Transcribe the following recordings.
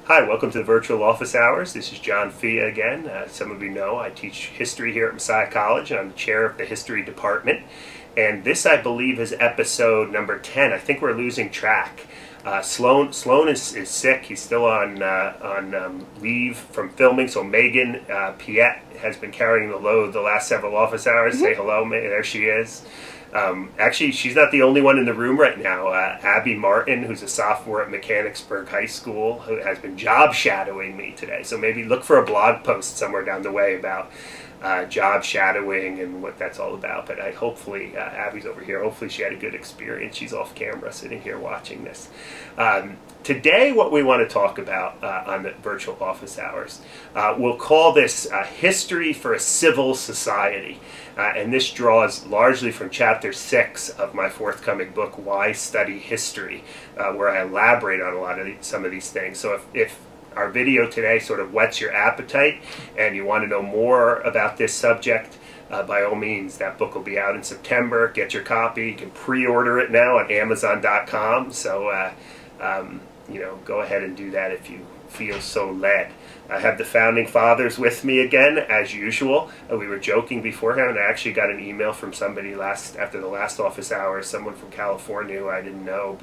Hi, welcome to the Virtual Office Hours. This is John Fia again. Some of you know I teach history here at Messiah College, and I'm the chair of the history department. And this, I believe, is episode number 10. I think we're losing track. Sloan is sick. He's still on leave from filming, so Megan Piet has been carrying the load the last several office hours. Say hello, there she is. Actually, she's not the only one in the room right now. Abby Martin, who's a sophomore at Mechanicsburg High School, who has been job shadowing me today. So maybe look for a blog post somewhere down the way about job shadowing and what that's all about. But hopefully, Abby's over here. Hopefully she had a good experience. She's off camera sitting here watching this. Today, what we want to talk about on the Virtual Office Hours, we'll call this History for a Civil Society. And this draws largely from Chapter 6 of my forthcoming book, Why Study History, where I elaborate on some of these things. So if our video today sort of whets your appetite and you want to know more about this subject, by all means, that book will be out in September. Get your copy. You can pre-order it now on Amazon.com. So, you know, go ahead and do that if you feel so led. I have the Founding Fathers with me again, as usual. We were joking beforehand. I actually got an email from somebody after the last office hours, someone from California who I didn't know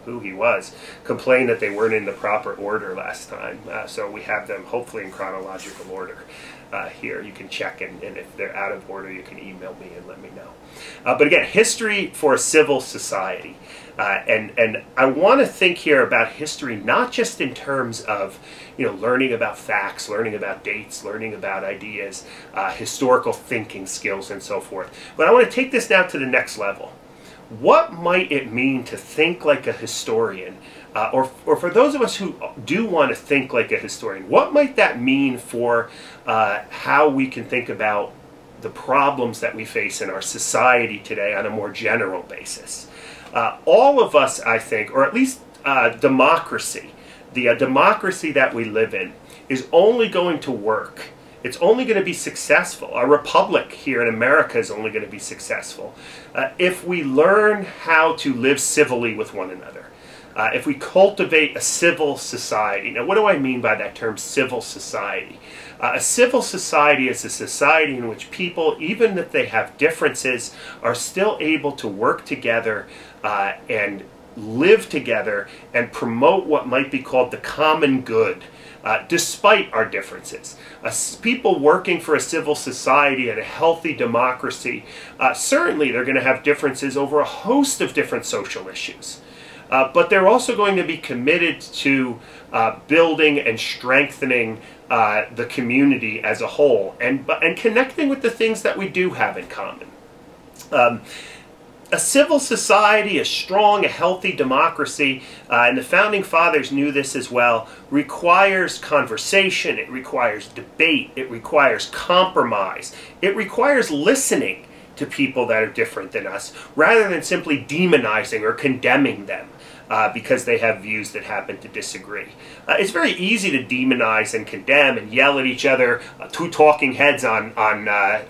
who he was, complained that they weren't in the proper order last time. So we have them hopefully in chronological order here. You can check, and if they're out of order, you can email me and let me know. But again, history for a civil society. And I want to think here about history not just in terms of, you know, learning about facts, learning about dates, learning about ideas, historical thinking skills, and so forth. But I want to take this now to the next level. What might it mean to think like a historian? Or for those of us who do want to think like a historian, what might that mean for how we can think about the problems that we face in our society today on a more general basis? All of us, I think, or at least democracy, the democracy that we live in, is only going to work. It's only going to be successful. Our republic here in America is only going to be successful if we learn how to live civilly with one another. If we cultivate a civil society. Now, what do I mean by that term, civil society? A civil society is a society in which people, even if they have differences, are still able to work together and live together and promote what might be called the common good, despite our differences. People working for a civil society and a healthy democracy, certainly they're going to have differences over a host of different social issues. But they're also going to be committed to building and strengthening the community as a whole and connecting with the things that we do have in common. A civil society, a strong, a healthy democracy, and the Founding Fathers knew this as well, requires conversation, it requires debate, it requires compromise, it requires listening to people that are different than us, rather than simply demonizing or condemning them because they have views that happen to disagree. It's very easy to demonize and condemn and yell at each other, two talking heads on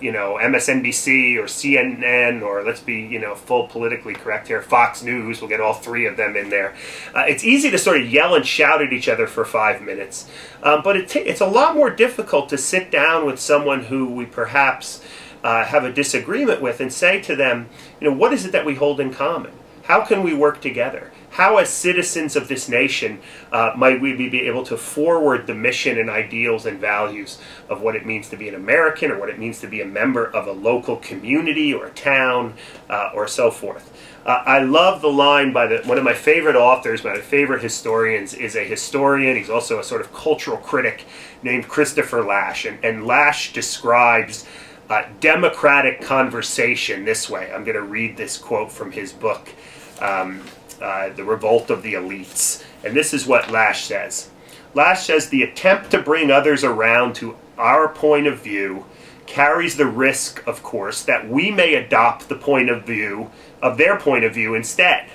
you know, MSNBC or CNN, or let's be, you know, full politically correct here, Fox News. We'll get all three of them in there. It's easy to sort of yell and shout at each other for 5 minutes, but it's a lot more difficult to sit down with someone who we perhaps have a disagreement with and say to them, you know, what is it that we hold in common? How can we work together? How, as citizens of this nation, might we be able to forward the mission and ideals and values of what it means to be an American, or what it means to be a member of a local community or a town, or so forth? I love the line by one of my favorite authors, my favorite historians, is a historian. He's also a sort of cultural critic named Christopher Lasch. And Lasch describes democratic conversation this way. I'm going to read this quote from his book, The Revolt of the Elites. And this is what Lasch says. Lasch says, the attempt to bring others around to our point of view carries the risk, of course, that we may adopt the point of view of their point of view instead.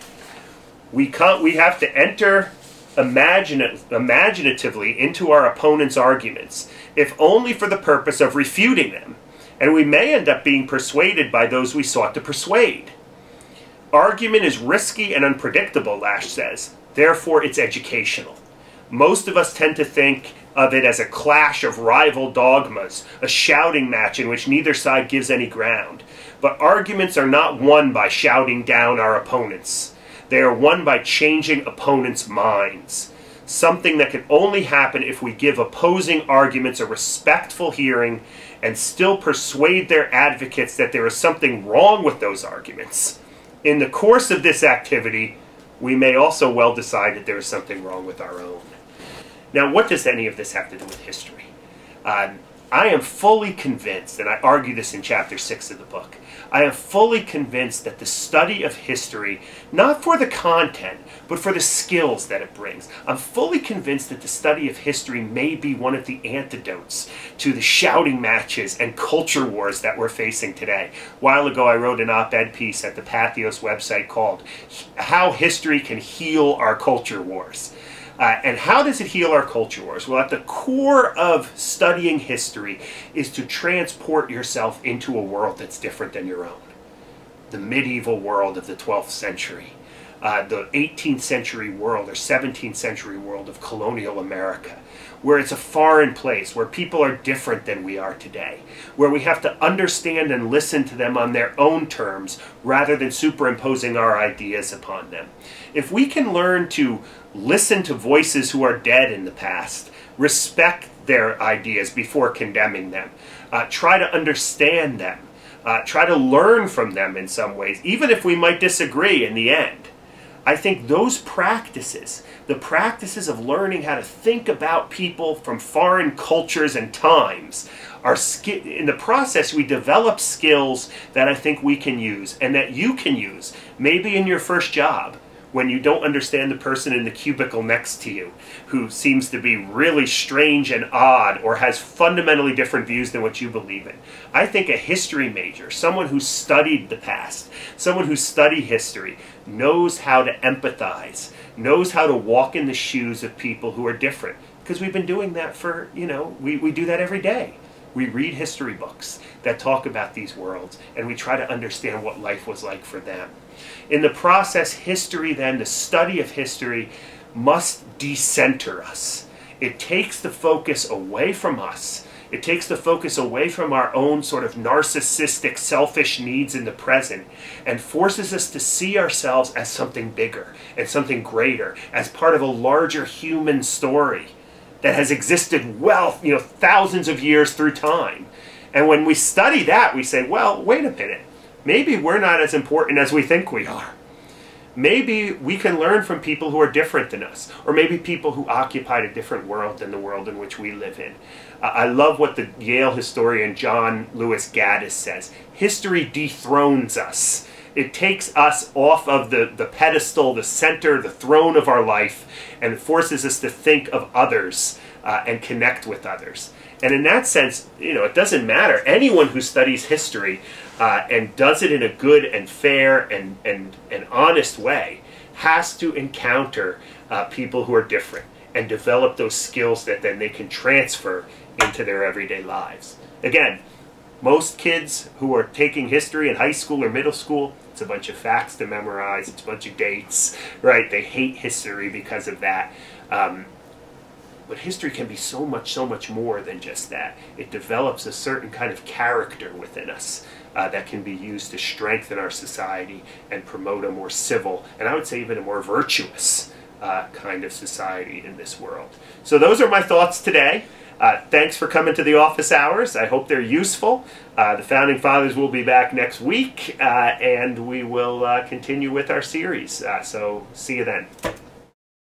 We have to enter imaginatively into our opponent's arguments, if only for the purpose of refuting them. And we may end up being persuaded by those we sought to persuade. Argument is risky and unpredictable, Lasch says. Therefore, it's educational. Most of us tend to think of it as a clash of rival dogmas, a shouting match in which neither side gives any ground. But arguments are not won by shouting down our opponents. They are won by changing opponents' minds. Something that can only happen if we give opposing arguments a respectful hearing and still persuade their advocates that there is something wrong with those arguments. In the course of this activity, we may also well decide that there is something wrong with our own. Now, what does any of this have to do with history? I am fully convinced, and I argue this in chapter 6 of the book, I am fully convinced that the study of history, not for the content, but for the skills that it brings, I'm fully convinced that the study of history may be one of the antidotes to the shouting matches and culture wars that we're facing today. A while ago, I wrote an op-ed piece at the Patheos website called How History Can Heal Our Culture Wars. And how does it heal our culture wars? Well, at the core of studying history is to transport yourself into a world that's different than your own. The medieval world of the 12th century, the 18th century world or 17th century world of colonial America, where it's a foreign place, where people are different than we are today, where we have to understand and listen to them on their own terms rather than superimposing our ideas upon them. If we can learn to listen to voices who are dead in the past, respect their ideas before condemning them, try to understand them, try to learn from them in some ways, even if we might disagree in the end. I think those practices, the practices of learning how to think about people from foreign cultures and times, in the process we develop skills that I think we can use and that you can use, maybe in your first job, when you don't understand the person in the cubicle next to you who seems to be really strange and odd or has fundamentally different views than what you believe in. I think a history major, someone who studied the past, someone who studied history, knows how to empathize, knows how to walk in the shoes of people who are different. Because we've been doing that for, we do that every day. We read history books that talk about these worlds, and we try to understand what life was like for them. In the process, history then, the study of history, must decenter us. It takes the focus away from us. It takes the focus away from our own sort of narcissistic, selfish needs in the present and forces us to see ourselves as something bigger and something greater, as part of a larger human story that has existed thousands of years through time. And when we study that, we say, well, wait a minute. Maybe we're not as important as we think we are. Maybe we can learn from people who are different than us, or maybe people who occupied a different world than the world in which we live in. I love what the Yale historian John Lewis Gaddis says. History dethrones us. It takes us off of the pedestal, the center, the throne of our life, and forces us to think of others and connect with others. And in that sense, it doesn't matter. Anyone who studies history and does it in a good and fair and honest way has to encounter people who are different and develop those skills that then they can transfer into their everyday lives. Again, most kids who are taking history in high school or middle school, it's a bunch of facts to memorize, it's a bunch of dates, right? They hate history because of that. But history can be so much more than just that. It develops a certain kind of character within us that can be used to strengthen our society and promote a more civil, and I would say even a more virtuous kind of society in this world. So those are my thoughts today. Thanks for coming to the office hours. I hope they're useful. The Founding Fathers will be back next week, and we will continue with our series. So see you then.